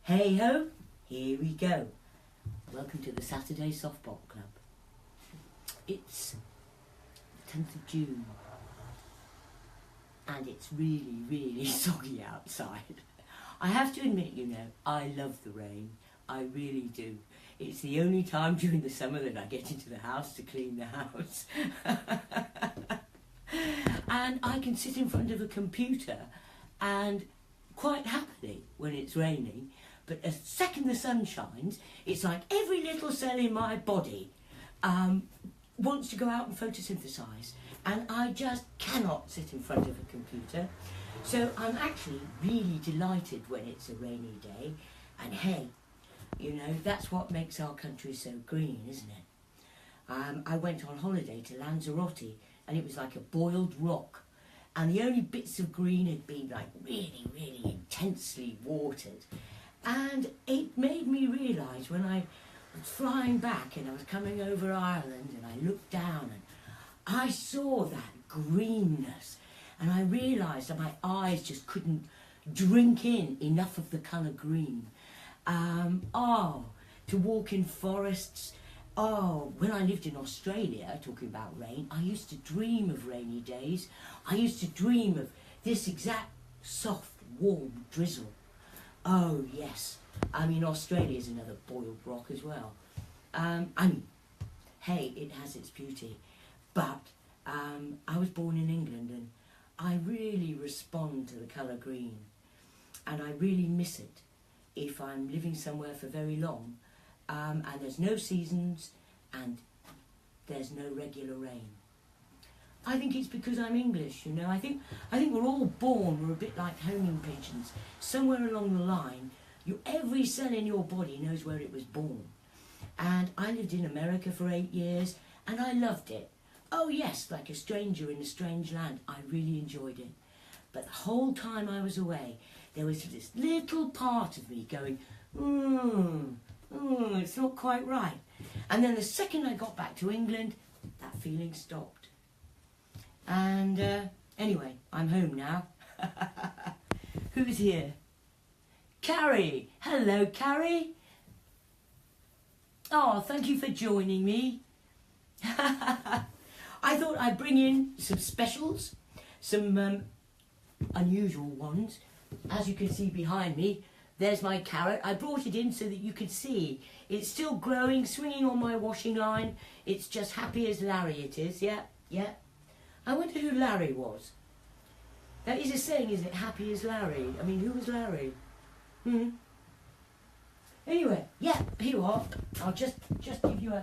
Hey ho, here we go. Welcome to the Saturday Softpot Club. It's the 10th of June and it's really soggy outside. I have to admit, I love the rain. I really do. It's the only time during the summer that I get into the house to clean the house. And I can sit in front of a computer and quite happily when it's raining, but the second the sun shines, it's like every little cell in my body wants to go out and photosynthesize, and I just cannot sit in front of a computer. So I'm actually really delighted when it's a rainy day, and hey, that's what makes our country so green, isn't it? I went on holiday to Lanzarote and it was like a boiled rock, and the only bits of green had been like really intensely watered. And it made me realise when I was flying back and I was coming over Ireland and I looked down and I saw that greenness, and I realised that my eyes just couldn't drink in enough of the colour green. To walk in forests. When I lived in Australia, talking about rain, I used to dream of rainy days. I used to dream of this exact soft, warm drizzle. Oh yes, Australia is another boiled rock as well. Hey, it has its beauty, but I was born in England and I really respond to the colour green, and I really miss it if I'm living somewhere for very long, and there's no seasons and there's no regular rain. I think it's because I'm English, I think we're all born, we're a bit like homing pigeons. Somewhere along the line, every cell in your body knows where it was born. And I lived in America for 8 years and I loved it. Oh yes, like a stranger in a strange land, I really enjoyed it. But the whole time I was away, there was this little part of me going, it's not quite right. And then the second I got back to England, that feeling stopped. And anyway, I'm home now. Who's here? Carrie! Hello, Carrie! Oh, thank you for joining me. I thought I'd bring in some specials, some unusual ones. As you can see behind me, there's my carrot. I brought it in so that you could see. It's still growing, swinging on my washing line. It's just happy as Larry it is, yeah. I wonder who Larry was. That is a saying, isn't it? Happy as Larry. Who was Larry? Anyway, yeah, here you are. I'll just give you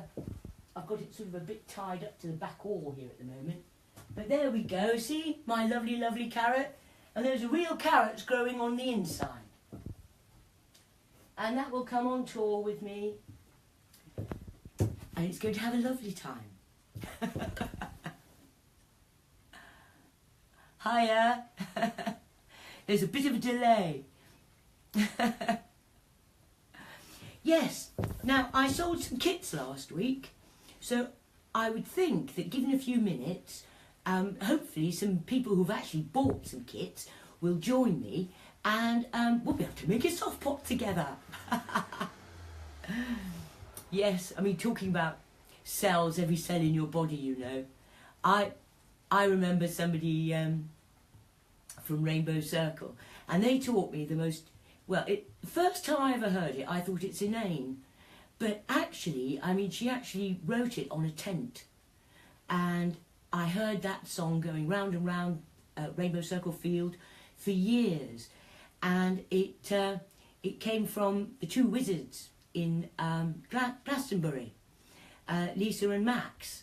I've got it sort of a bit tied up to the back wall here at the moment. But there we go, see? My lovely carrot. And there's real carrots growing on the inside. And that will come on tour with me. And it's going to have a lovely time. Hiya. There's a bit of a delay. Yes, now I sold some kits last week, so I would think that given a few minutes, hopefully some people who've actually bought some kits will join me, and we'll be able to make a soft pot together. Yes, talking about cells, every cell in your body, I remember somebody from Rainbow Circle, and they taught me the most, first time I ever heard it, I thought it's inane. But actually, she actually wrote it on a tent. And I heard that song going round and round Rainbow Circle Field for years. And it came from the two wizards in Glastonbury, Lisa and Max.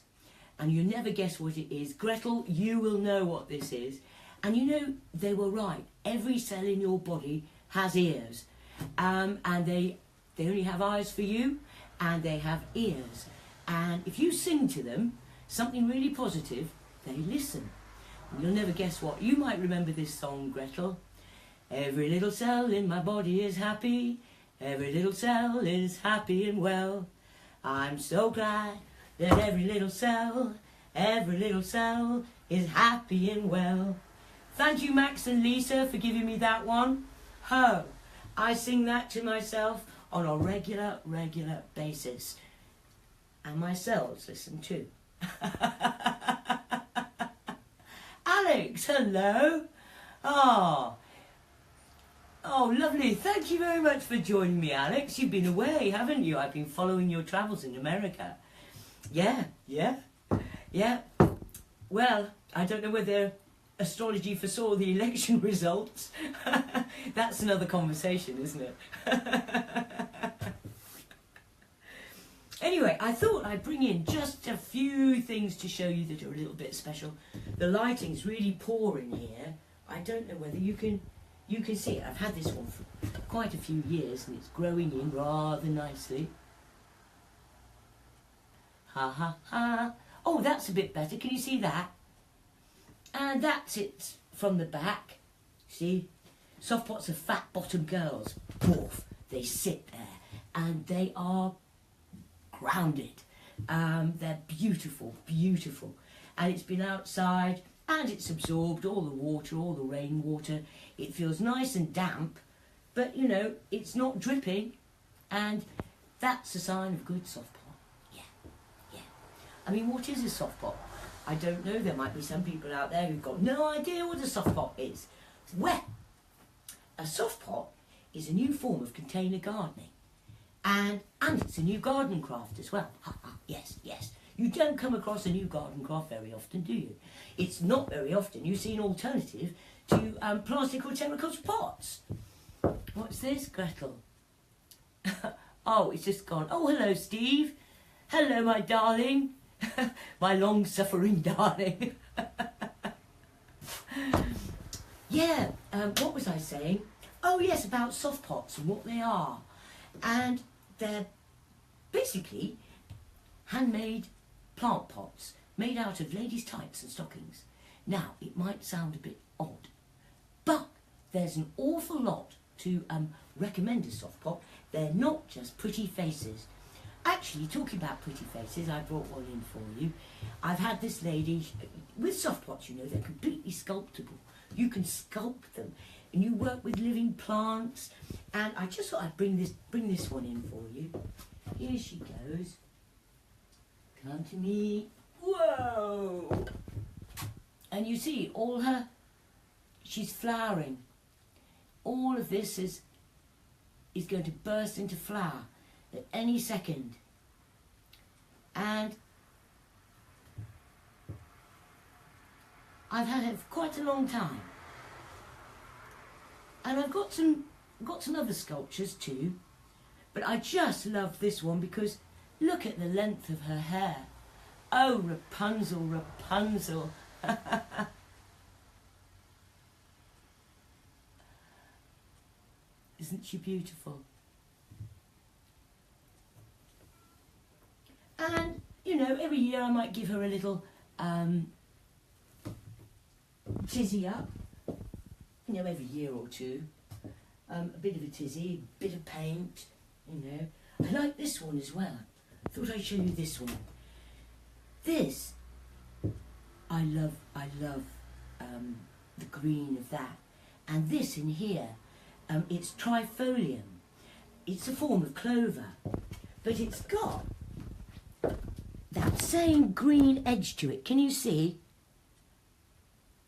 And you never guess what it is. Gretel, you will know what this is. And they were right. Every cell in your body has ears. And they only have eyes for you, and they have ears. And if you sing to them something really positive, they listen. And you'll never guess what. You might remember this song, Gretel. Every little cell in my body is happy. Every little cell is happy and well. I'm so glad that every little cell is happy and well. Thank you, Max and Lisa, for giving me that one. I sing that to myself on a regular basis. And my cells listen too. Alex, hello. Oh, lovely. Thank you very much for joining me, Alex. You've been away, haven't you? I've been following your travels in America. Yeah. Well, I don't know whether astrology foresaw the election results. That's another conversation, isn't it? Anyway, I thought I'd bring in just a few things to show you that are a little bit special. The lighting's really poor in here. I don't know whether you can see it. I've had this one for quite a few years and it's growing in rather nicely. Ha ha ha. Oh, that's a bit better. Can you see that? And that's it from the back. See? Softpots are fat bottom girls. Poof. They sit there and they are grounded. They're beautiful. And it's been outside and it's absorbed all the water, all the rainwater. It feels nice and damp, but you know, it's not dripping, and that's a sign of good soft pot. Yeah. I mean, what is a soft pot? I don't know. There might be some people out there who've got no idea what a soft pot is. Well, a soft pot is a new form of container gardening. And it's a new garden craft as well. Yes. You don't come across a new garden craft very often, do you? It's not very often you see an alternative to plastic or terracotta pots. What's this, Gretel? Oh, it's just gone. Oh, hello, Steve. Hello, my darling. My long-suffering darling. Yeah, what was I saying? Oh, yes, about soft pots and what they are. And they're basically handmade plant pots made out of ladies' tights and stockings. Now, it might sound a bit odd, but there's an awful lot to recommend a soft pot. They're not just pretty faces. Actually, talking about pretty faces, I brought one in for you. I've had this lady, with soft pots, you know, they're completely sculptable. You can sculpt them, and you work with living plants. And I just thought I'd bring this one in for you. Here she goes. Come to me. Whoa! And you see, she's flowering. All of this is going to burst into flower at any second. And I've had it for quite a long time. And I've got some other sculptures too, but I just love this one because look at the length of her hair. Oh, Rapunzel, Rapunzel. Isn't she beautiful? And, you know, every year I might give her a little tizzy up. You know, every year or two. A bit of a tizzy, a bit of paint, you know. I like this one as well. I thought I'd show you this one. This, I love the green of that. And this in here, it's trifolium. It's a form of clover, but it's got that same green edge to it. Can you see?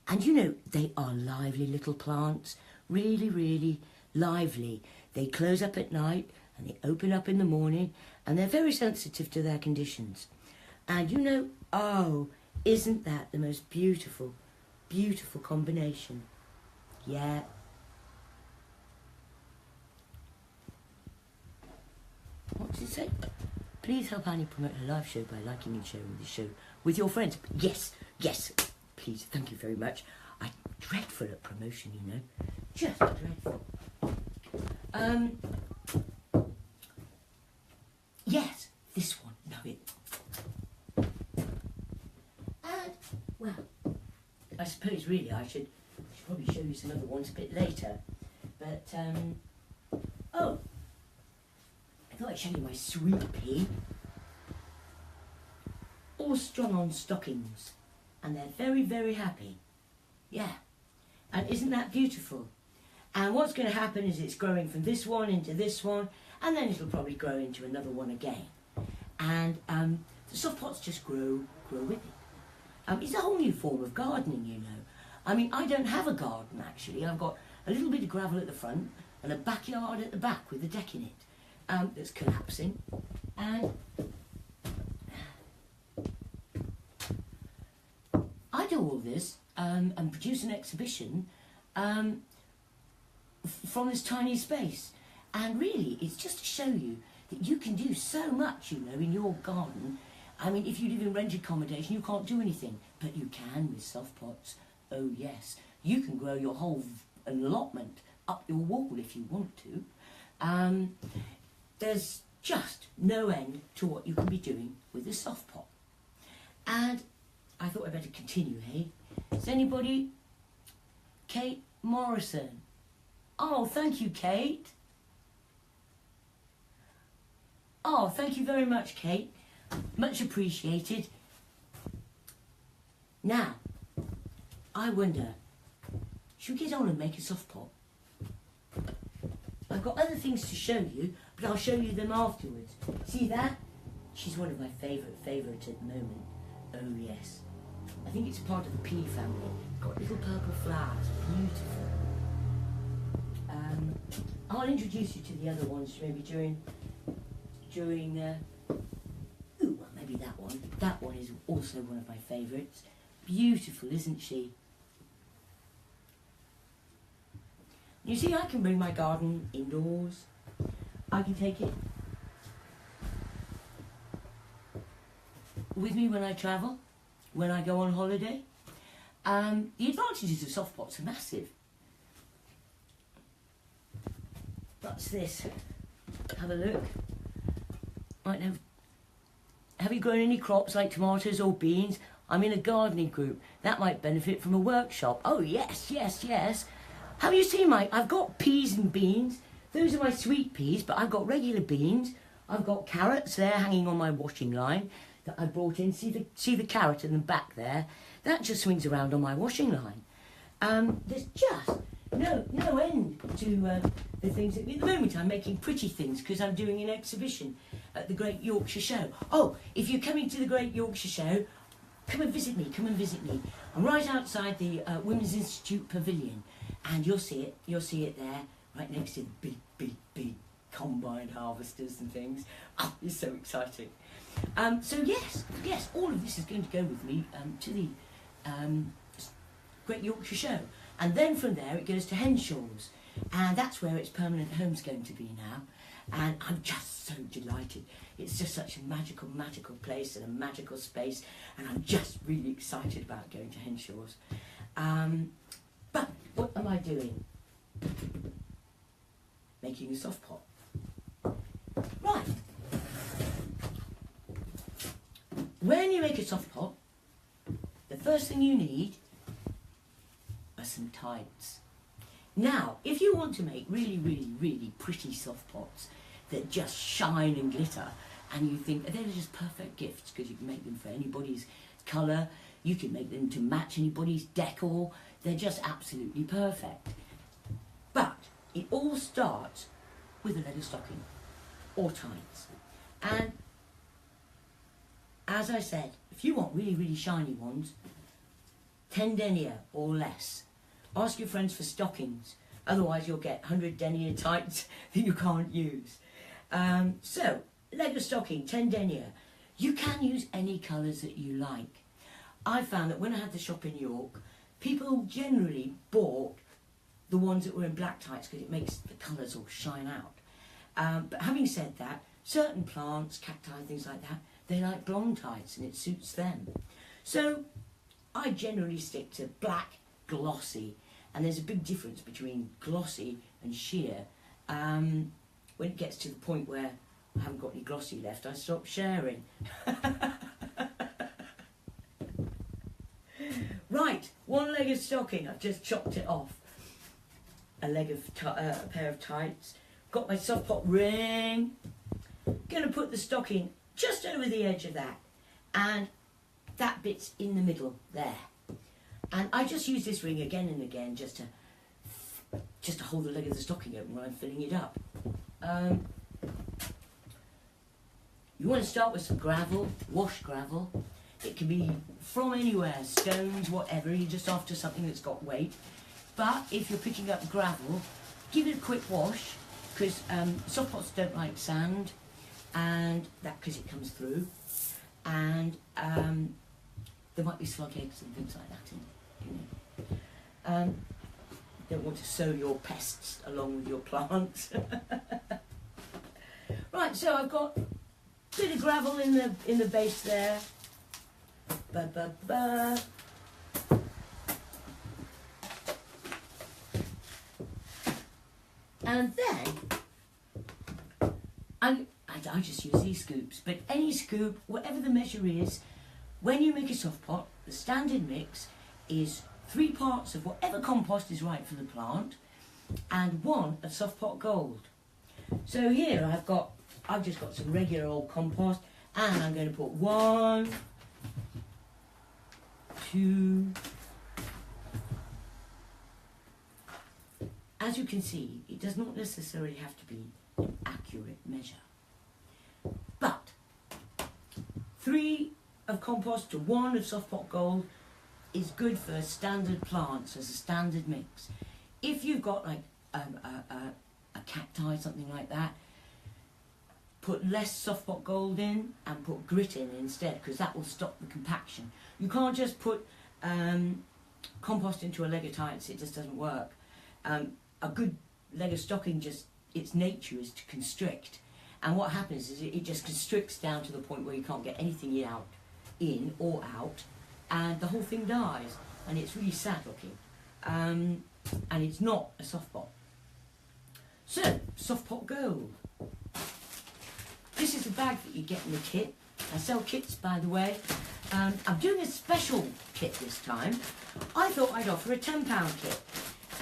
And you know, they are lively little plants, really lively. They close up at night and they open up in the morning, and they're very sensitive to their conditions. And you know, oh, isn't that the most beautiful combination? Yeah. What does it say? Please help Annie promote her live show by liking and sharing this show with your friends. Yes, please, thank you very much. I'm dreadful at promotion, you know. Just dreadful. Yes, this one. No, it. And, well, I suppose really I should probably show you some other ones a bit later. But, oh, I thought I'd show you my sweet pea. All strung on stockings. And they're very happy. Yeah. And isn't that beautiful? And what's going to happen is it's growing from this one into this one, and then it'll probably grow into another one again. And the soft pots just grow with it. It's a whole new form of gardening, you know. I mean, I don't have a garden, actually. I've got a little bit of gravel at the front and a backyard at the back with a deck in it that's collapsing. And I do all this and produce an exhibition from this tiny space. And really, it's just to show you that you can do so much, you know, in your garden. I mean, if you live in rented accommodation, you can't do anything, but you can with soft pots. Oh yes, you can grow your whole allotment up your wall if you want to. There's just no end to what you can be doing with a soft pot. And I thought I'd better continue, hey? Is anybody? Kate Morrison. Oh, thank you, Kate. Oh, thank you very much, Kate. Much appreciated. Now, I wonder, should we get on and make a soft pot? I've got other things to show you, but I'll show you them afterwards. See that? She's one of my favourites at the moment. Oh yes. I think it's part of the pea family. Got little purple flowers. Beautiful. I'll introduce you to the other ones maybe during ooh, well, maybe that one. That one is also one of my favourites. Beautiful, isn't she? You see, I can bring my garden indoors. I can take it with me when I travel, when I go on holiday. The advantages of soft pots are massive. What's this? Have a look. Right now, have you grown any crops like tomatoes or beans? I'm in a gardening group. That might benefit from a workshop. Oh yes, yes, yes. Have you seen I've got peas and beans. Those are my sweet peas, but I've got regular beans. I've got carrots there hanging on my washing line that I brought in. See the carrot in the back there? That just swings around on my washing line. There's just no end to the things. At the moment I'm making pretty things because I'm doing an exhibition at the Great Yorkshire Show. Oh, if you're coming to the Great Yorkshire Show, come and visit me, I'm right outside the Women's Institute Pavilion, and you'll see it there, right next to the big combine harvesters and things. Oh, it's so exciting. So yes, all of this is going to go with me to the Great Yorkshire Show. And then from there it goes to Henshaw's, and that's where its permanent home's going to be now. And I'm just so delighted. It's just such a magical place and a magical space, and I'm just really excited about going to Henshaw's. But what am I doing? Making a soft pot. Right. When you make a soft pot, the first thing you need are some tights. Now, if you want to make really pretty soft pots that just shine and glitter, and you think they're just perfect gifts because you can make them for anybody's colour, you can make them to match anybody's decor, they're just absolutely perfect. But it all starts with a leather stocking or tights. And as I said, if you want really shiny ones, 10 denier or less. Ask your friends for stockings, otherwise you'll get 100 denier tights that you can't use. So, leather stocking, 10 denier. You can use any colours that you like. I found that when I had the shop in York, people generally bought the ones that were in black tights because it makes the colours all shine out. But having said that, certain plants, cacti, things like that, they like blonde tights and it suits them. So I generally stick to black, glossy, and there's a big difference between glossy and sheer. When it gets to the point where I haven't got any glossy left, I stop sharing. Right, one leg of stocking, I've just chopped it off. A pair of tights. Got my soft pot ring. Gonna put the stocking just over the edge of that, and that bit's in the middle there. And I just use this ring again and again just to just to hold the leg of the stocking open when I'm filling it up. You want to start with some gravel, washed gravel. It can be from anywhere, stones, whatever. You're just after something that's got weight. But if you're picking up gravel, give it a quick wash, because soft pots don't like sand, and that because it comes through, and there might be slug eggs and things like that in it. Don't want to sow your pests along with your plants. Right, so I've got a bit of gravel in the base there. Ba, ba, ba. And then I just use these scoops, but any scoop, whatever the measure is, when you make a soft pot, the standard mix is 3 parts of whatever compost is right for the plant and 1 of soft pot gold. So here I've just got some regular old compost, and I'm going to put 1, 2. As you can see, it does not necessarily have to be an accurate measure. But 3 of compost to 1 of soft pot gold is good for standard plants as a standard mix. If you've got like a cacti, something like that, put less soft pot gold in and put grit in instead, because that will stop the compaction. You can't just put compost into a legatites, it just doesn't work. A good leg of stocking, just its nature is to constrict, and what happens is it just constricts down to the point where you can't get anything in or out, and the whole thing dies, and it's really sad looking, and it's not a soft pot. So, soft pot gold. This is the bag that you get in the kit. I sell kits, by the way. I'm doing a special kit this time. I thought I'd offer a £10 kit.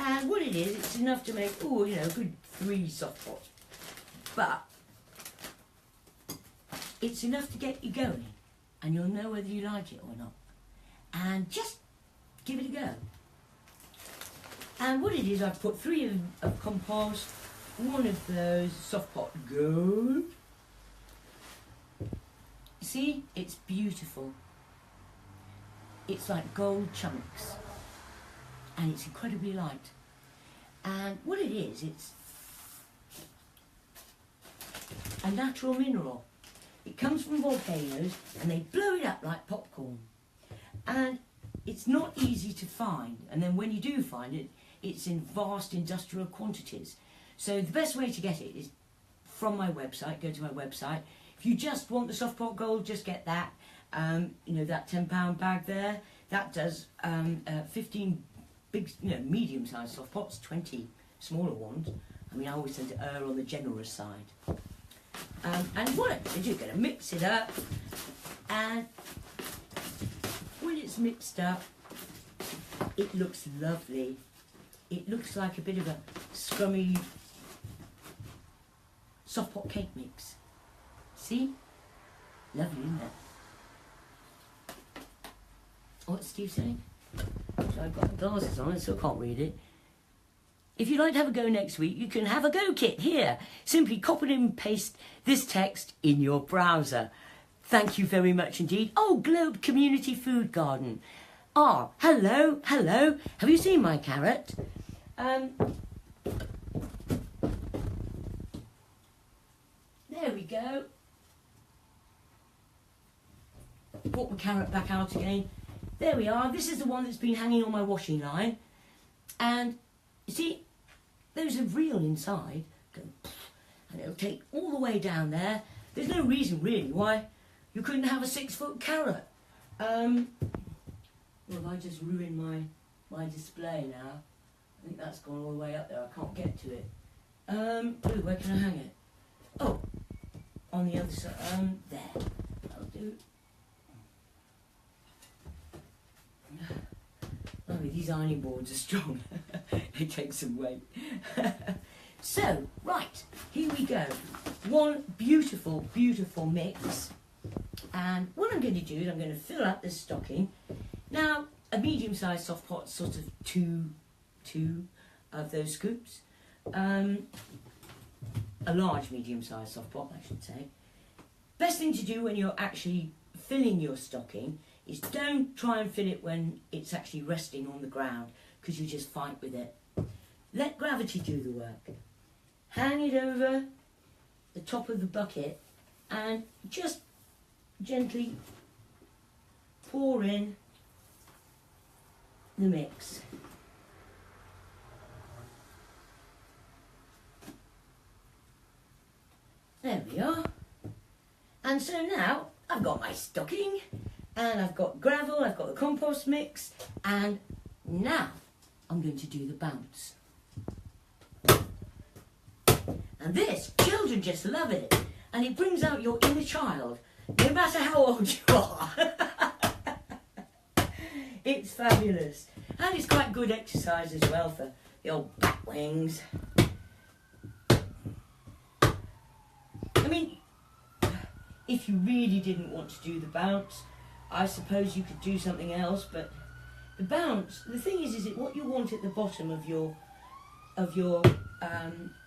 And what it is, it's enough to make, a good 3 soft pots. But it's enough to get you going, and you'll know whether you like it or not. And just give it a go. And what it is, I've put 3 of compost, 1 of those soft pot gold. See, it's beautiful. It's like gold chunks. And it's incredibly light. And what it is, it's a natural mineral. It comes from volcanoes, and they blow it up like popcorn. And it's not easy to find. And then when you do find it, it's in vast industrial quantities. So the best way to get it is from my website. Go to my website. If you just want the soft pot gold, just get that. That £10 bag there. That does 15 big, medium-sized soft pots, 20 smaller ones. I mean, I always tend to err on the generous side. And what you're going to mix it up, and when it's mixed up, it looks lovely. It looks like a bit of a scrummy soft pot cake mix. See? Lovely, isn't it? What's Steve saying? So I've got my glasses on, so I can't read it. If you'd like to have a go next week, you can have a go kit here. Simply copy and paste this text in your browser. Thank you very much indeed. Oh, Globe Community Food Garden. Ah, hello. Have you seen my carrot? There we go. Put my carrot back out again. There we are. This is the one that's been hanging on my washing line. And you see, those are real inside. And it'll take all the way down there. There's no reason really why you couldn't have a 6-foot carrot. Well, have I just ruined my display now? I think that's gone all the way up there. I can't get to it. Where can I hang it? Oh, on the other side. There. That'll do. Oh, these ironing boards are strong. They take some weight. So, right, here we go. One beautiful, beautiful mix. And what I'm going to do is I'm going to fill up this stocking. Now, a medium-sized soft pot, sort of two. of those scoops. A large, medium-sized soft pot, I should say. Best thing to do when you're actually filling your stocking is don't try and fill it when it's actually resting on the ground, because you just fight with it. Let gravity do the work. Hang it over the top of the bucket and just gently pour in the mix. There we are. And so now I've got my stocking and I've got gravel, I've got the compost mix, and now I'm going to do the bounce. And this, children just love it, and it brings out your inner child, no matter how old you are. It's fabulous, and it's quite good exercise as well for the old back wings. I mean, if you really didn't want to do the bounce, I suppose you could do something else, but the bounce, the thing is that what you want at the bottom of your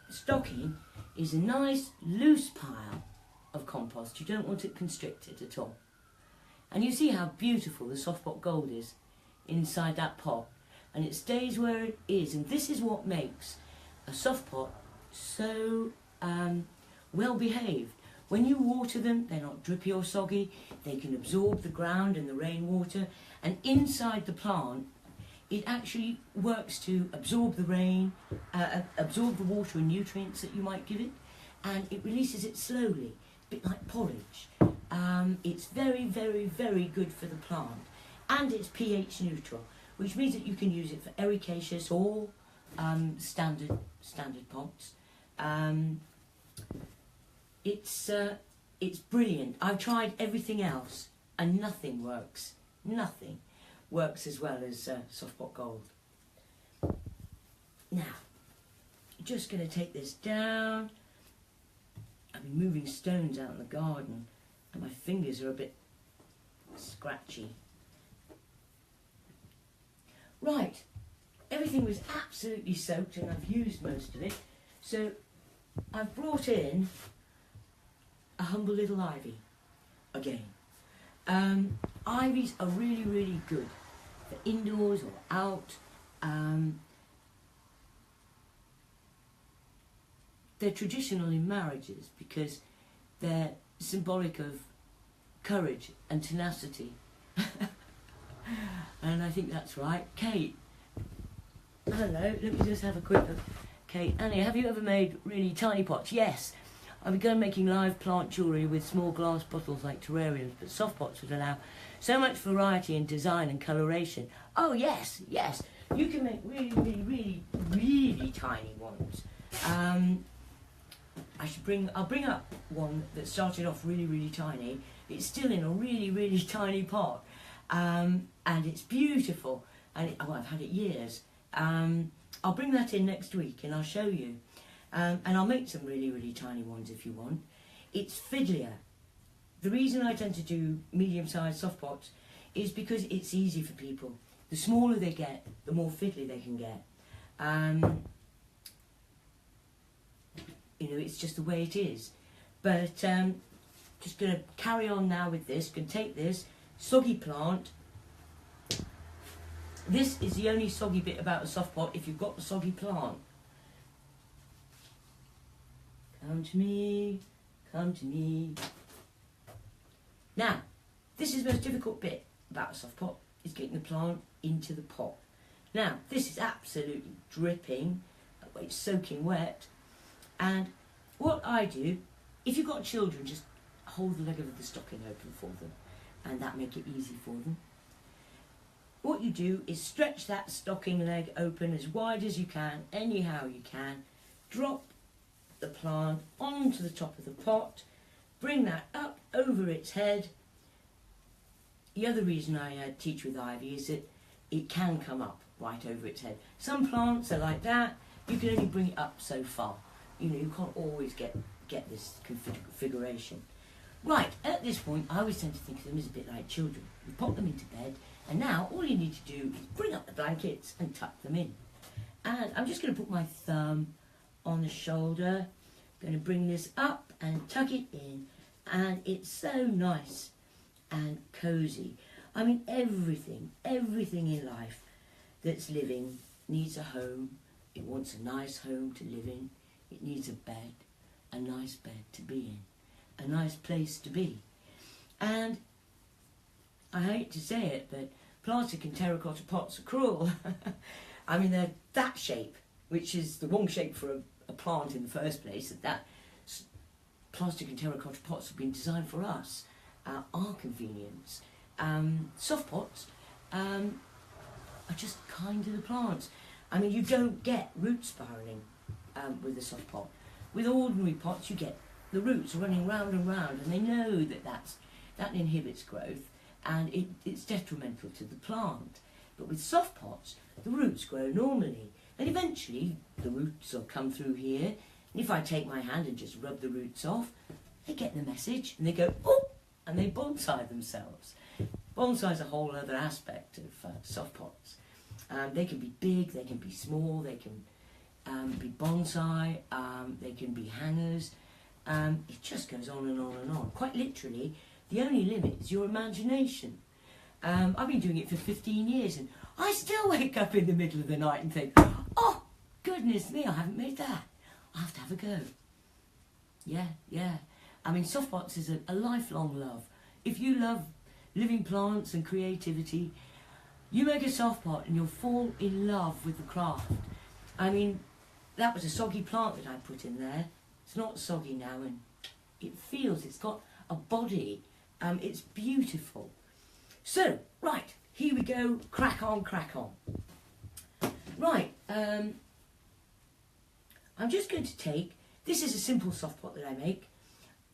stocking is a nice loose pile of compost. You don't want it constricted at all. And you see how beautiful the Softpot Gold is inside that pot, and it stays where it is, and this is what makes a soft pot so well behaved. When you water them, they're not drippy or soggy, they can absorb the ground and the rainwater, and inside the plant it actually works to absorb the rain, absorb the water and nutrients that you might give it, and it releases it slowly, a bit like porridge. It's very, very, very good for the plant, and it's pH neutral, which means that you can use it for ericaceous or standard pots. It's brilliant. I've tried everything else and nothing works. Nothing works as well as Softpot Gold. Now, just going to take this down. I've been moving stones out in the garden and my fingers are a bit scratchy. Right, everything was absolutely soaked and I've used most of it. So I've brought in a humble little ivy again. Ivies are really, really good for indoors or out. They're traditional in marriages because they're symbolic of courage and tenacity. And I think that's right. Kate, hello, let me just have a quick look. Kate, Annie, have you ever made really tiny pots? Yes. I've begun making live plant jewellery with small glass bottles like terrariums, but soft pots would allow so much variety in design and coloration. Oh yes, yes. You can make really, really, really, really tiny ones. I'll bring up one that started off really, really tiny. It's still in a really, really tiny pot. And it's beautiful. And I've had it years. I'll bring that in next week and I'll show you. And I'll make some really, really tiny ones if you want. It's fiddlier. The reason I tend to do medium-sized soft pots is because it's easy for people. The smaller they get, the more fiddly they can get. You know, it's just the way it is. But just going to carry on now with this. Going to take this soggy plant. This is the only soggy bit about a soft pot if you've got the soggy plant. Come to me, come to me. Now, this is the most difficult bit about a soft pot, is getting the plant into the pot. Now, this is absolutely dripping, it's soaking wet. And what I do, if you've got children, just hold the leg of the stocking open for them, and that make it easy for them. What you do is stretch that stocking leg open as wide as you can, anyhow you can, drop the plant onto the top of the pot, bring that up over its head. The other reason I teach with ivy is that it can come up right over its head. Some plants are like that, you can only bring it up so far. You know, you can't always get this configuration. Right, at this point I always tend to think of them as a bit like children. You pop them into bed and now all you need to do is bring up the blankets and tuck them in. And I'm just going to put my thumb on the shoulder, going to bring this up and tuck it in, and it's so nice and cosy. I mean, everything in life that's living needs a home. It wants a nice home to live in. It needs a bed, a nice bed to be in, a nice place to be. And I hate to say it, but plastic and terracotta pots are cruel. I mean, they're that shape, which is the wrong shape for a plant in the first place. That plastic and terracotta pots have been designed for us, our convenience. Soft pots are just kind to the plants. I mean, you don't get root spiralling with a soft pot. With ordinary pots, you get the roots running round and round, and they know that inhibits growth, and it's detrimental to the plant. But with soft pots, the roots grow normally, and eventually the roots will come through here, and if I take my hand and just rub the roots off, they get the message, and they go, oh, and they bonsai themselves. Bonsai is a whole other aspect of soft pots. They can be big, they can be small, they can be bonsai, they can be hangers. It just goes on and on and on. Quite literally, the only limit is your imagination. I've been doing it for 15 years, and I still wake up in the middle of the night and think, oh, goodness me, I haven't made that. I'll have to have a go. Yeah. I mean, soft pots is a lifelong love. If you love living plants and creativity, you make a soft pot and you'll fall in love with the craft. I mean, that was a soggy plant that I put in there. It's not soggy now, and it feels, it's got a body. It's beautiful. So, right, here we go, crack on. Right, I'm just going to take, this is a simple soft pot that I make.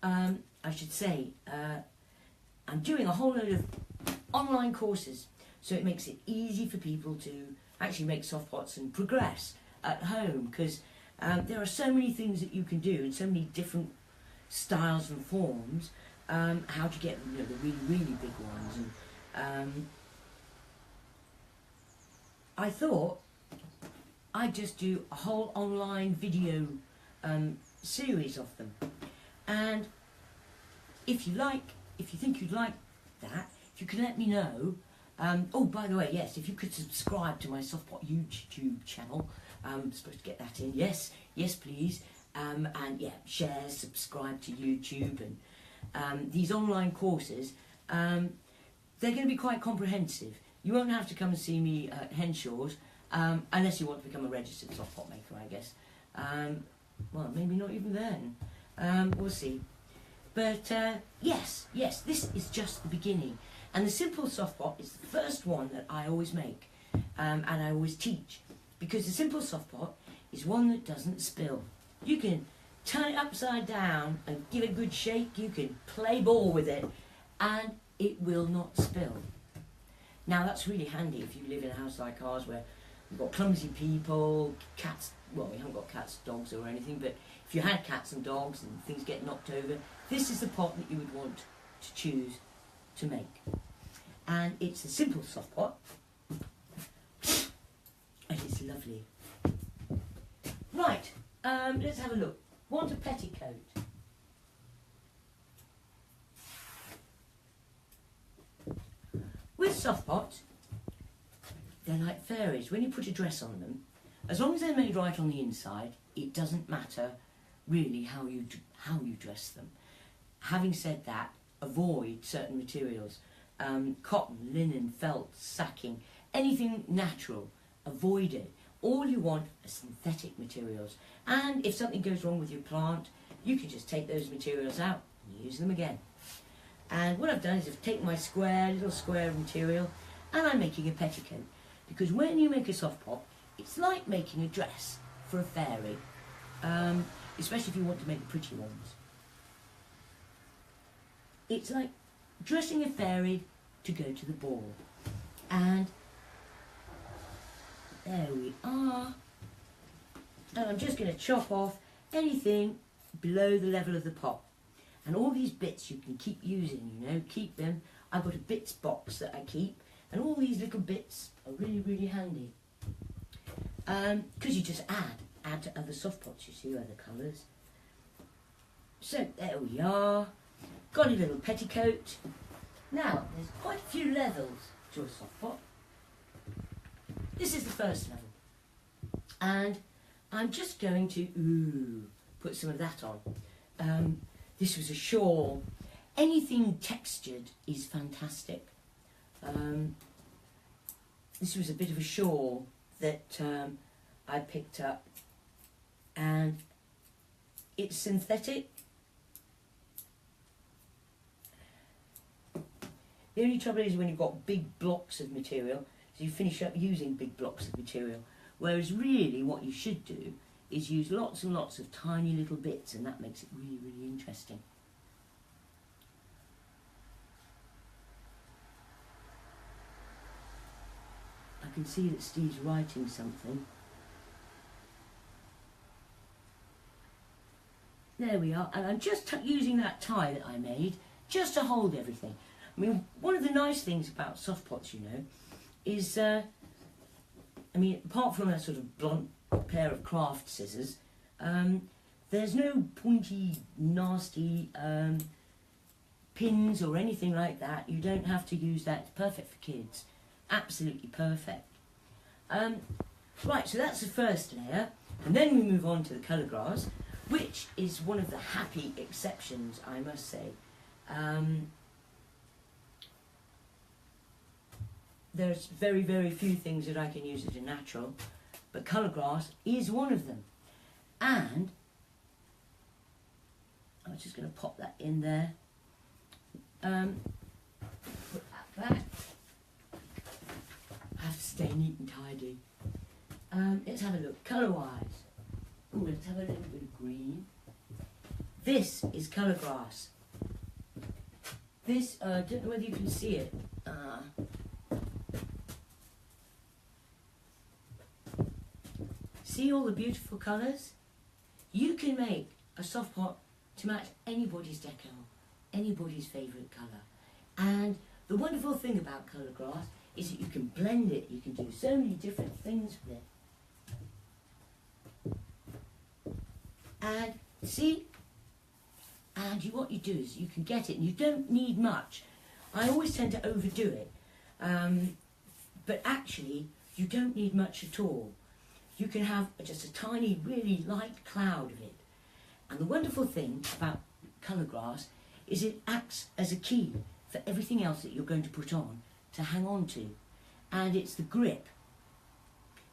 I should say, I'm doing a whole load of online courses, so it makes it easy for people to actually make soft pots and progress at home, because there are so many things that you can do and so many different styles and forms. How to get the really big ones, and I thought I'd just do a whole online video series of them. And if you think you'd like that, if you could let me know. Oh, by the way, yes, if you could subscribe to my Softpot YouTube channel, I'm supposed to get that in. Yes, please. And yeah, share, subscribe to YouTube, and these online courses. They're going to be quite comprehensive. You won't have to come and see me at Henshaw's, unless you want to become a registered softpot maker, I guess. Well, maybe not even then. We'll see. But yes, this is just the beginning. And the simple softpot is the first one that I always make, and I always teach. Because the simple softpot is one that doesn't spill. You can turn it upside down and give it a good shake. You can play ball with it, and it will not spill. Now that's really handy if you live in a house like ours where we've got clumsy people, cats. Well, we haven't got cats, dogs or anything, but if you had cats and dogs and things get knocked over, this is the pot that you would want to choose to make. And it's a simple soft pot, and it's lovely. Right, let's have a look. Want a petticoat. With soft pots, they're like fairies. When you put a dress on them, as long as they're made right on the inside, it doesn't matter really how you dress them. Having said that, avoid certain materials. Cotton, linen, felt, sacking, anything natural, avoid it. All you want are synthetic materials. And if something goes wrong with your plant, you can just take those materials out and use them again. And what I've done is I've taken my little square of material, and I'm making a petticoat. Because when you make a soft pot, it's like making a dress for a fairy, especially if you want to make pretty ones. It's like dressing a fairy to go to the ball. And there we are. And I'm just going to chop off anything below the level of the pot. And all these bits you can keep using, keep them. I've got a bits box that I keep, and all these little bits are really, really handy. because you just add to other soft pots, you see, other colours. So there we are, got a little petticoat. Now there's quite a few levels to a soft pot. This is the first level, and I'm just going to put some of that on. This was a shawl. Anything textured is fantastic. This was a bit of a shawl that I picked up, and it's synthetic. The only trouble is when you've got big blocks of material, so you finish up using big blocks of material, whereas really what you should do is use lots and lots of tiny little bits, and that makes it really, really interesting. I can see that Steve's writing something. There we are, and I'm just using that tie that I made just to hold everything. I mean, one of the nice things about soft pots, you know, is, I mean, apart from a sort of blunt pair of craft scissors, there's no pointy, nasty pins or anything like that. You don't have to use that. It's perfect for kids. Absolutely perfect. Right, so that's the first layer, and then we move on to the colour grass, which is one of the happy exceptions, I must say. There's very, very few things that I can use as a natural, but colour grass is one of them. And I'm just going to pop that in there. Put that back. I have to stay neat and tidy. Let's have a look. Colour-wise. Ooh, let's have a little bit of green. This is colour grass. This, I don't know whether you can see it. See all the beautiful colours? You can make a soft pot to match anybody's deco, anybody's favourite colour. And the wonderful thing about colour grass is that you can blend it, you can do so many different things with it. And see, and what you do is you can get it, and you don't need much. I always tend to overdo it, but actually you don't need much at all. You can have just a tiny, really light cloud of it. And the wonderful thing about colour grass is it acts as a key for everything else that you're going to put on to hang on to. And it's the grip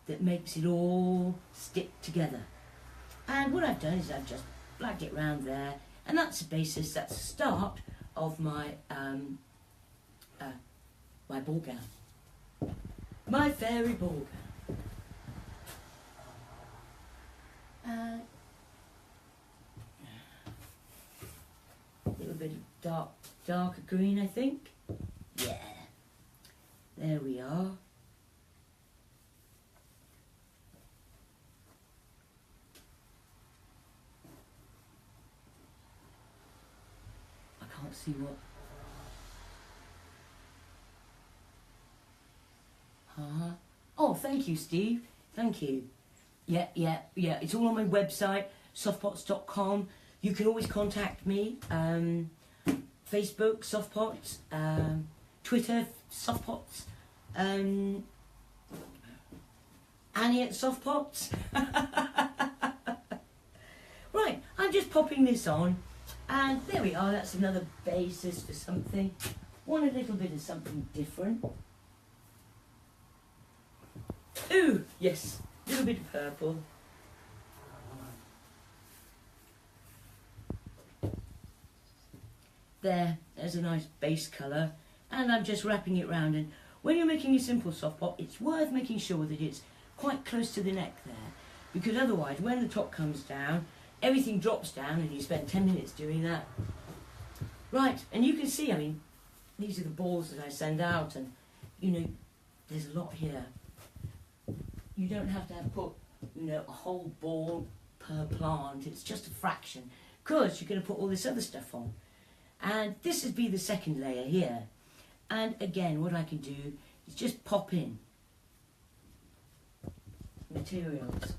that makes it all stick together. And what I've done is I've just blacked it round there, and that's the basis, that's the start of my my ball gown. My fairy ball gown. A little bit of darker green, I think. Yeah. There we are. I can't see what. Oh, thank you, Steve. Thank you. Yeah. It's all on my website, softpots.com. You can always contact me. Facebook, Softpots. Twitter, Softpots. Annie at Softpots. Right, I'm just popping this on. And there we are. That's another basis for something. Want a little bit of something different. Ooh, yes. A little bit of purple. There's a nice base colour, and I'm just wrapping it round. And when you're making a simple soft pot, it's worth making sure that it's quite close to the neck there, because otherwise when the top comes down, everything drops down and you spend 10 minutes doing that. Right, and you can see, I mean, these are the balls that I send out, and you know, there's a lot here. You don't have to have put, you know, a whole ball per plant. It's just a fraction, because you're going to put all this other stuff on. And this would be the second layer here. And again, what I can do is just pop in materials.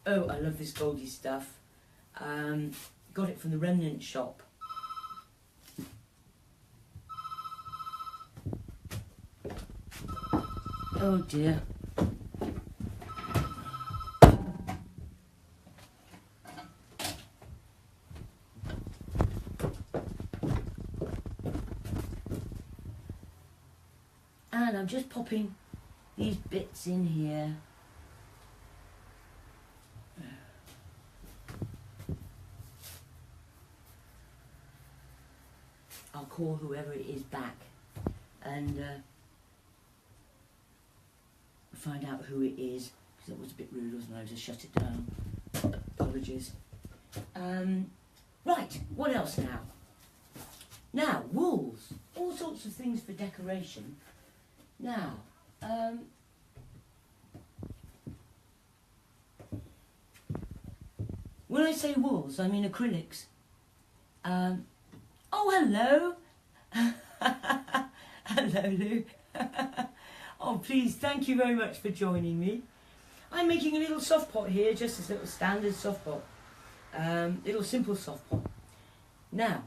Oh, I love this goldy stuff. Got it from the remnant shop. Oh dear. And I'm just popping these bits in here. I'll call whoever it is back and find out who it is, because it was a bit rude, wasn't I? Just shut it down. Apologies. Right, what else now? Now, wools. All sorts of things for decoration. Now, when I say wools, I mean acrylics. Oh, hello. Hello, Lou. Oh, please, thank you very much for joining me. I'm making a little soft pot here, just a little standard soft pot. Little simple soft pot. Now,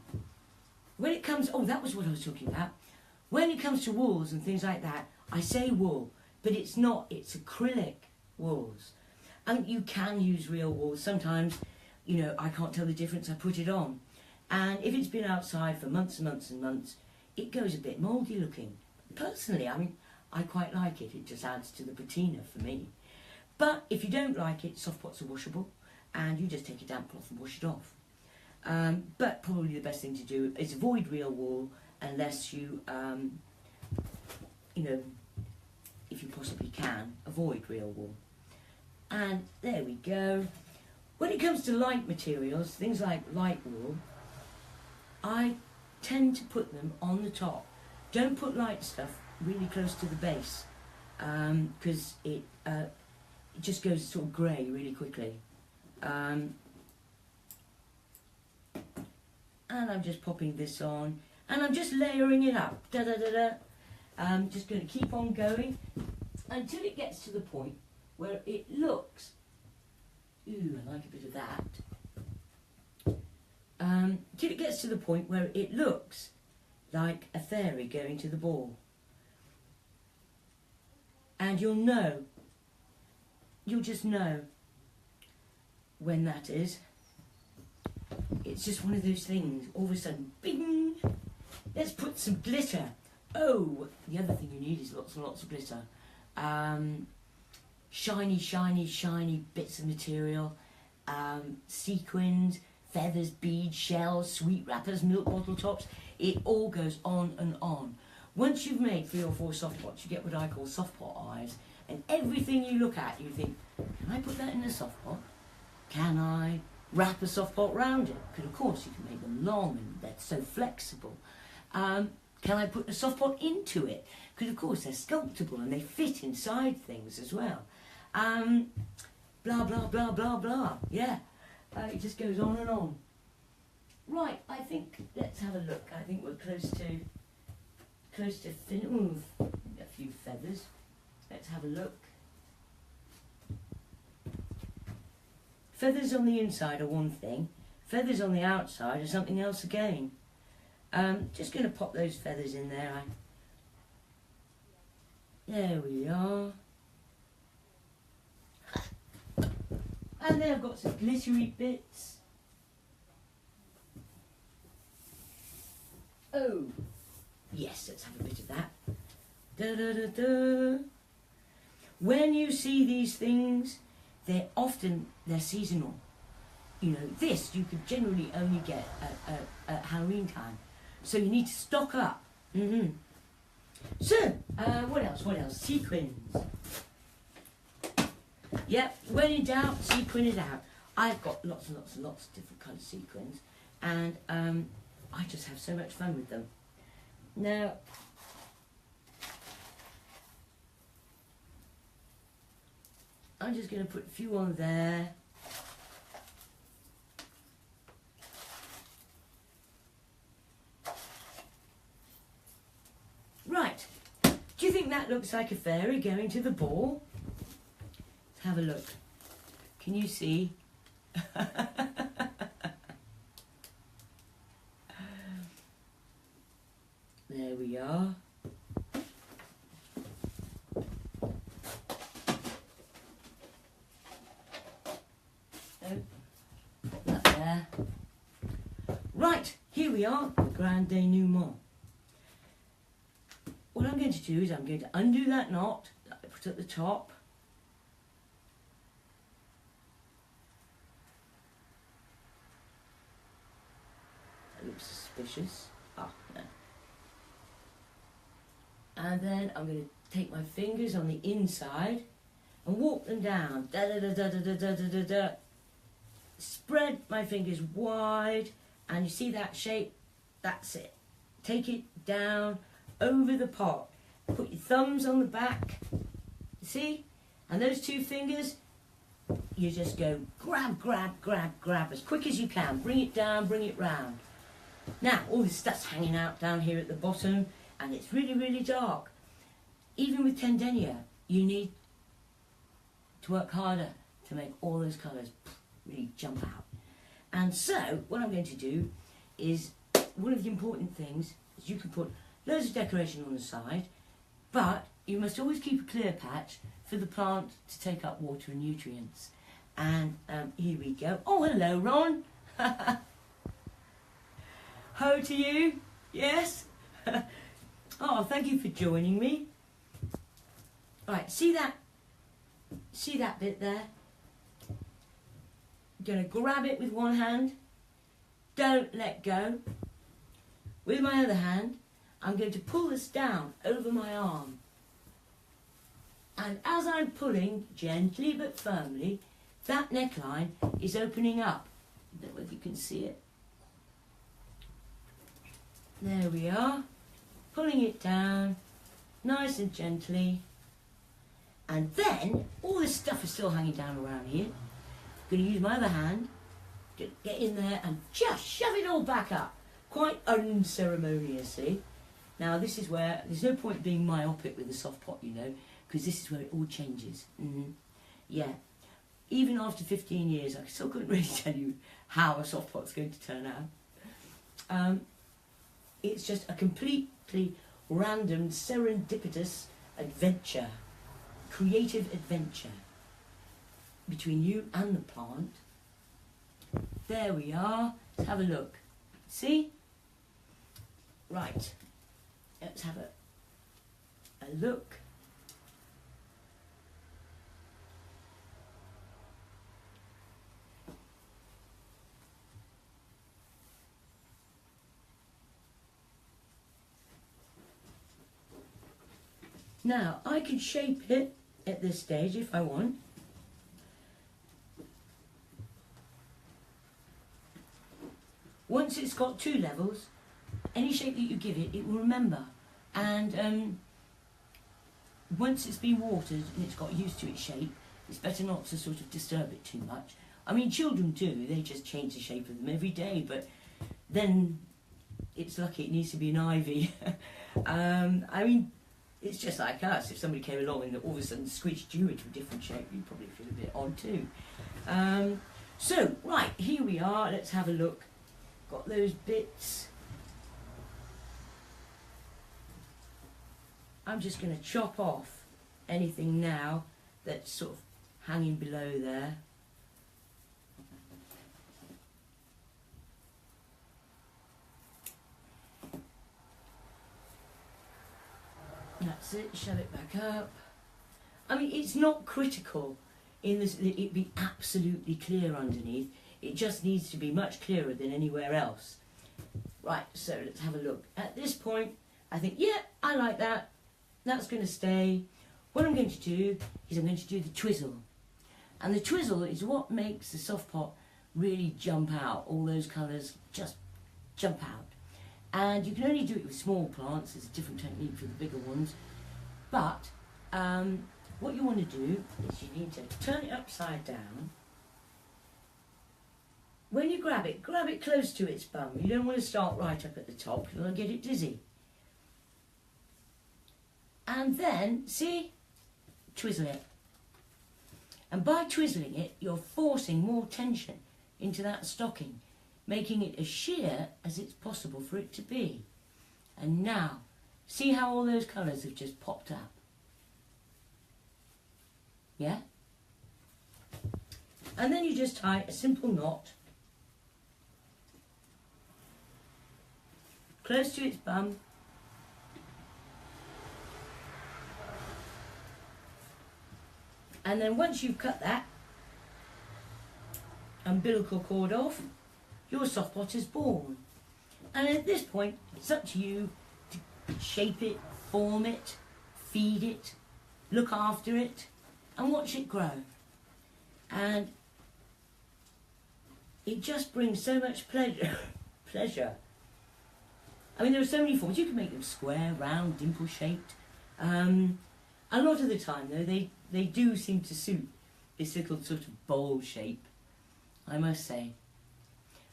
when it comes... Oh, that was what I was talking about. When it comes to wools and things like that, I say wool, but it's not. It's acrylic wools. And you can use real wool. Sometimes, you know, I can't tell the difference. I put it on. And if it's been outside for months and months and months, it goes a bit mouldy looking. Personally, I mean, I quite like it. It just adds to the patina for me. But if you don't like it, soft pots are washable, and you just take a damp cloth and wash it off. But probably the best thing to do is avoid real wool unless you, you know, if you possibly can, avoid real wool. And there we go. When it comes to light materials, things like light wool, I tend to put them on the top. Don't put light stuff really close to the base, because it just goes sort of grey really quickly. And I'm just popping this on, and I'm just layering it up. Da da da da. I'm just going to keep on going until it gets to the point where it looks. Ooh, I like a bit of that. Till it gets to the point where it looks like a fairy going to the ball. And you'll know, you'll just know when that is. It's just one of those things, all of a sudden, bing! Let's put some glitter. Oh, the other thing you need is lots and lots of glitter. Shiny, shiny, shiny bits of material. Sequins, feathers, beads, shells, sweet wrappers, milk bottle tops. It all goes on and on. Once you've made 3 or 4 soft pots, you get what I call soft pot eyes. And everything you look at, you think, can I put that in a soft pot? Can I wrap a soft pot round it? Because of course you can make them long and they're so flexible. Can I put a soft pot into it? Because of course they're sculptable and they fit inside things as well. Blah, blah, blah, blah, blah. Yeah, it just goes on and on. Right, I think, let's have a look. I think we're close to fin. Ooh, a few feathers. Let's have a look. Feathers on the inside are one thing. Feathers on the outside are something else again. Just going to pop those feathers in there. There we are. And then I've got some glittery bits. Oh, yes, let's have a bit of that. Da, da, da, da. When you see these things, they're seasonal. You know, this you could generally only get at Halloween time. So you need to stock up. So, what else? Sequins. Yep, when in doubt, sequin it out. I've got lots and lots and lots of different coloured sequins, and I just have so much fun with them. Now, I'm just going to put a few on there. Right, do you think that looks like a fairy going to the ball. Let's have a look. Can you see? There we are. Put that there. Right, here we are, the grand denouement. What I'm going to do is I'm going to undo that knot that I put at the top. That looks suspicious. Ah, no. And then I'm going to take my fingers on the inside and walk them down. Da da da da da da da da da. Spread my fingers wide, and you see that shape? That's it. Take it down over the pot. Put your thumbs on the back. See? And those two fingers, you just go grab, grab, grab, grab as quick as you can. Bring it down, bring it round. Now, all this stuff's hanging out down here at the bottom, and it's really, really dark. Even with tendenia, you need to work harder to make all those colours really jump out. And so, what I'm going to do is, one of the important things is you can put loads of decoration on the side, but you must always keep a clear patch for the plant to take up water and nutrients. And here we go. Oh, hello, Ron. Ho to you. Yes. Oh, thank you for joining me. Right, see that bit there? I'm going to grab it with one hand. Don't let go. With my other hand, I'm going to pull this down over my arm. And as I'm pulling, gently but firmly, that neckline is opening up. I don't know if you can see it. There we are. Pulling it down, nice and gently. And then, all this stuff is still hanging down around here. I'm going to use my other hand to get in there and just shove it all back up. Quite unceremoniously. Now this is where, there's no point being myopic with the soft pot, you know, because this is where it all changes. Yeah. Even after 15 years, I still couldn't really tell you how a soft pot's going to turn out. It's just a completely random, serendipitous adventure, creative adventure between you and the plant. There we are. Let's have a look. See? Right. Let's have a look. Now, I can shape it at this stage if I want. Once it's got two levels, any shape that you give it, it will remember. And once it's been watered and it's got used to its shape, it's better not to sort of disturb it too much. I mean, children do, they just change the shape of them every day, but then it's lucky it needs to be an ivy. I mean, it's just like us. If somebody came along and all of a sudden squished you into a different shape, you'd probably feel a bit odd too. So, right, here we are. Let's have a look. Got those bits. I'm just going to chop off anything now that's sort of hanging below there. That's it, shove it back up. I mean, it's not critical in this that it be absolutely clear underneath. It just needs to be much clearer than anywhere else. Right, so let's have a look. At this point, I think, yeah, I like that. That's going to stay. What I'm going to do is I'm going to do the twizzle. And the twizzle is what makes the soft pot really jump out. All those colours just jump out. And you can only do it with small plants. There's a different technique for the bigger ones. But what you want to do is you need to turn it upside down. When you grab it close to its bum. You don't want to start right up at the top. You'll get it dizzy. And then, see, twizzle it. And by twizzling it, you're forcing more tension into that stocking, making it as sheer as it's possible for it to be. And now, see how all those colours have just popped up? Yeah? And then you just tie a simple knot close to its bum. And then once you've cut that umbilical cord off, your soft pot is born. And at this point, it's up to you to shape it, form it, feed it, look after it, and watch it grow. And it just brings so much pleasure. I mean, there are so many forms. You can make them square, round, dimple-shaped. A lot of the time, though, they do seem to suit this little sort of bowl shape, I must say.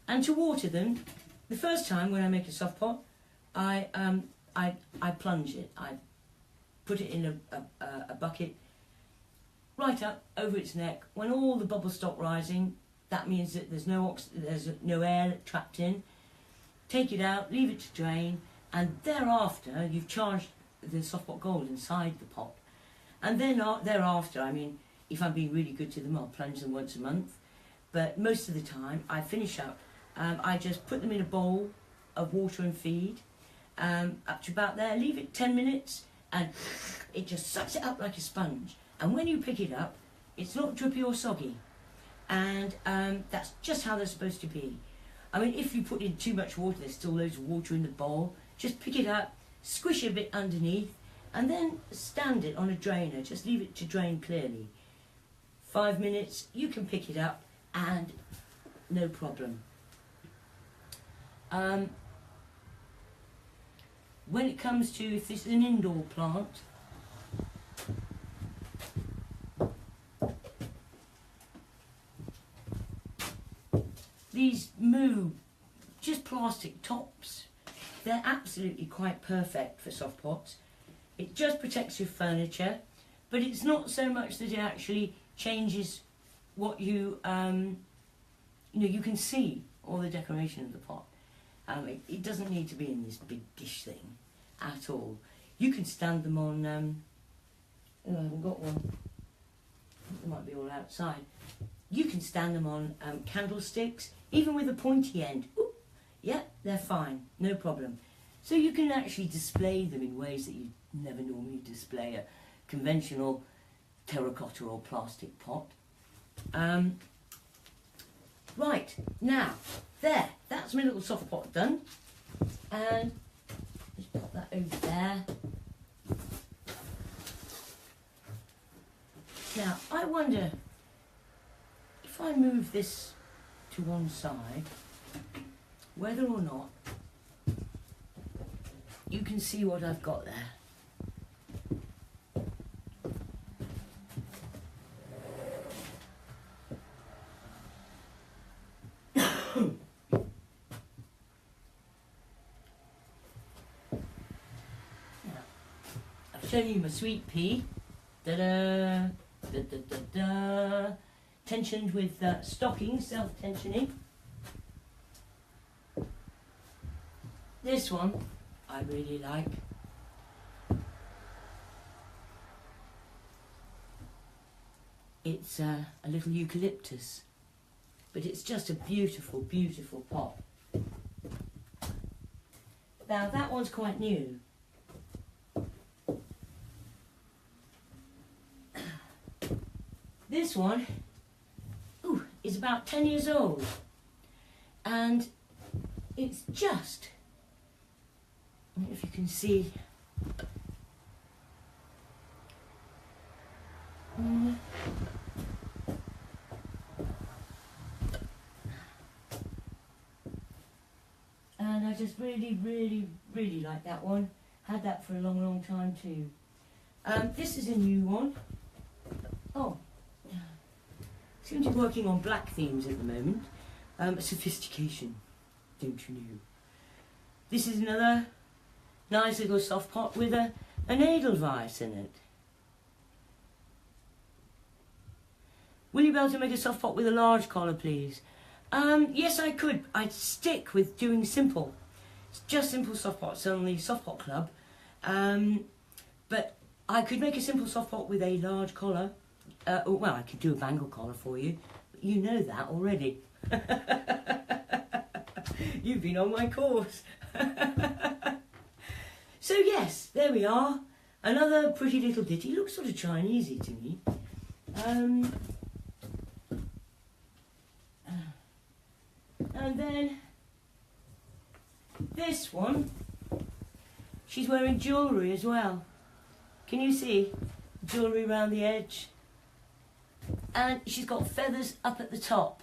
And to water them, the first time when I make a soft pot, I plunge it. I put it in a bucket right up over its neck. When all the bubbles stop rising, that means that there's no air trapped in. Take it out, leave it to drain, and thereafter you've charged the soft pot gold inside the pot. And then thereafter, I mean, if I'm being really good to them, I'll plunge them once a month. But most of the time, I finish up. I just put them in a bowl of water and feed, up to about there. Leave it 10 minutes, and it just sucks it up like a sponge. And when you pick it up, it's not drippy or soggy. And that's just how they're supposed to be. I mean, if you put in too much water, there's still loads of water in the bowl. Just pick it up, squish a bit underneath, and then stand it on a drainer. Just leave it to drain clearly. 5 minutes, you can pick it up, and no problem. When it comes to, if this is an indoor plant, these moo, just plastic tops, they're absolutely quite perfect for soft pots. It just protects your furniture, but it's not so much that it actually changes what you you can see all the decoration of the pot. It doesn't need to be in this big dish thing at all. You can stand them on, I haven't got one, they might be all outside. You can stand them on candlesticks, even with a pointy end. Ooh, yeah, they're fine, no problem. So you can actually display them in ways that you never normally display a conventional terracotta or plastic pot. Right, now, there, that's my little soft pot done. And just pop that over there. Now, I wonder if I move this to one side, whether or not you can see what I've got there. I've shown you my sweet pea. Da-da, da-da-da-da. Tensioned with stocking, self-tensioning. This one I really like. It's a little eucalyptus, but it's just a beautiful, beautiful pot. Now that one's quite new. This one is about 10 years old, and it's just, I don't know if you can see, and I just really, really, really like that one. Had that for a long, long time too. This is a new one. Oh. Seems to be working on black themes at the moment. Sophistication, don't you know? This is another nice little soft pot with a an Edelweiss in it. Will you be able to make a soft pot with a large collar, please? Yes, I could. I'd stick with doing simple. It's just simple soft pots on the Soft Pot Club. But I could make a simple soft pot with a large collar. Well, I could do a bangle collar for you. But you know that already. You've been on my course. So yes, there we are. Another pretty little ditty. Looks sort of Chinesey to me. And then this one, she's wearing jewellery as well. Can you see? Jewellery around the edge. And she's got feathers up at the top.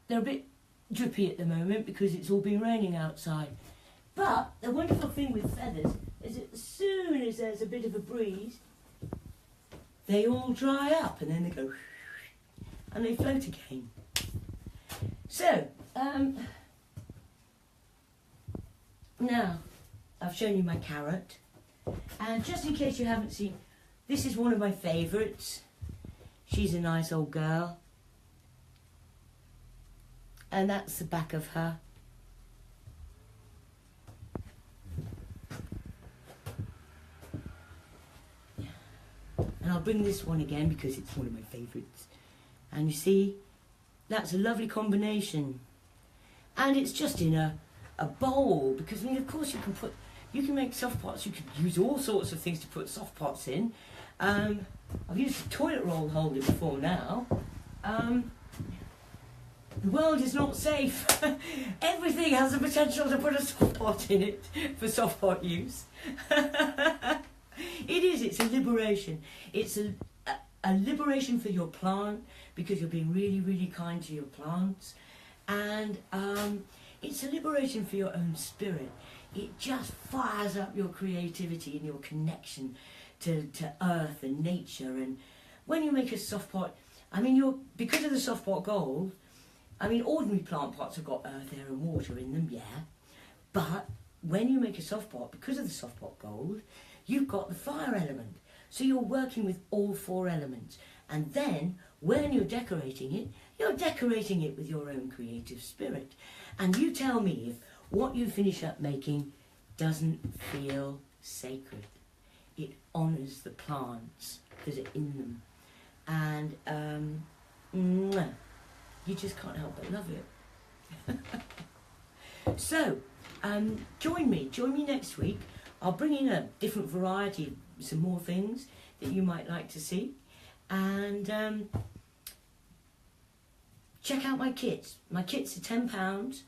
They're a bit drippy at the moment because it's all been raining outside. But the wonderful thing with feathers is that as soon as there's a bit of a breeze, they all dry up and then they go and they float again. So, now I've shown you my carrot, and just in case you haven't seen, this is one of my favourites. She's a nice old girl, and that's the back of her. And I'll bring this one again because it's one of my favourites. And you see, that's a lovely combination. And it's just in a bowl, because I mean, of course you can make soft pots, you can use all sorts of things to put soft pots in. I've used a toilet roll holder before now. The world is not safe. Everything has the potential to put a soft pot in it for soft pot use. It's a liberation. It's a liberation for your plant, because you're being really, really kind to your plants. And it's a liberation for your own spirit. It just fires up your creativity and your connection to earth and nature. And when you make a soft pot, I mean, because of the soft pot gold, I mean, ordinary plant pots have got earth, air and water in them, yeah. But when you make a soft pot, because of the soft pot gold, you've got the fire element. So you're working with all four elements. And then, when you're decorating it with your own creative spirit. And you tell me if what you finish up making doesn't feel sacred. It honours the plants that are in them. And you just can't help but love it. So, join me next week. I'll bring in a different variety, some more things that you might like to see. And check out my kits. My kits are £10.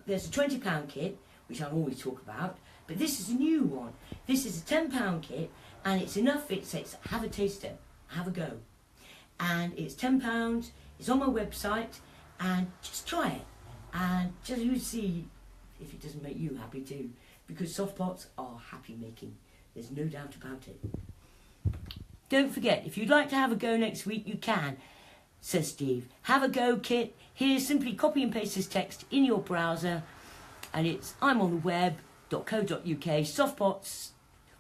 There's a £20 kit, which I'll always talk about, but this is a new one. This is a £10 kit, and it's enough. It says, have a taster, have a go. And it's £10, it's on my website, and just try it. And just you see if it doesn't make you happy too, because soft pots are happy making. There's no doubt about it. Don't forget, if you'd like to have a go next week, you can, says Steve. Have a go kit. Here, simply copy and paste this text in your browser, and it's I'm on the web.co.uk, softpots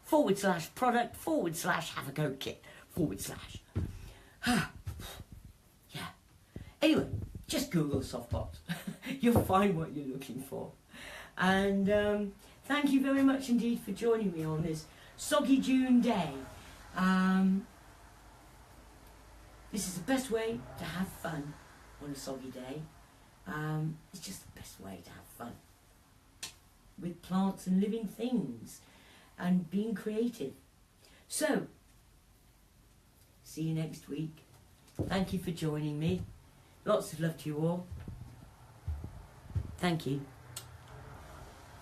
/product /have a go kit / Yeah. Anyway, just Google softpots. You'll find what you're looking for. And thank you very much indeed for joining me on this soggy June day. This is the best way to have fun on a soggy day. It's just the best way to have fun with plants and living things and being creative. So, see you next week. Thank you for joining me. Lots of love to you all. Thank you.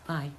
Bye.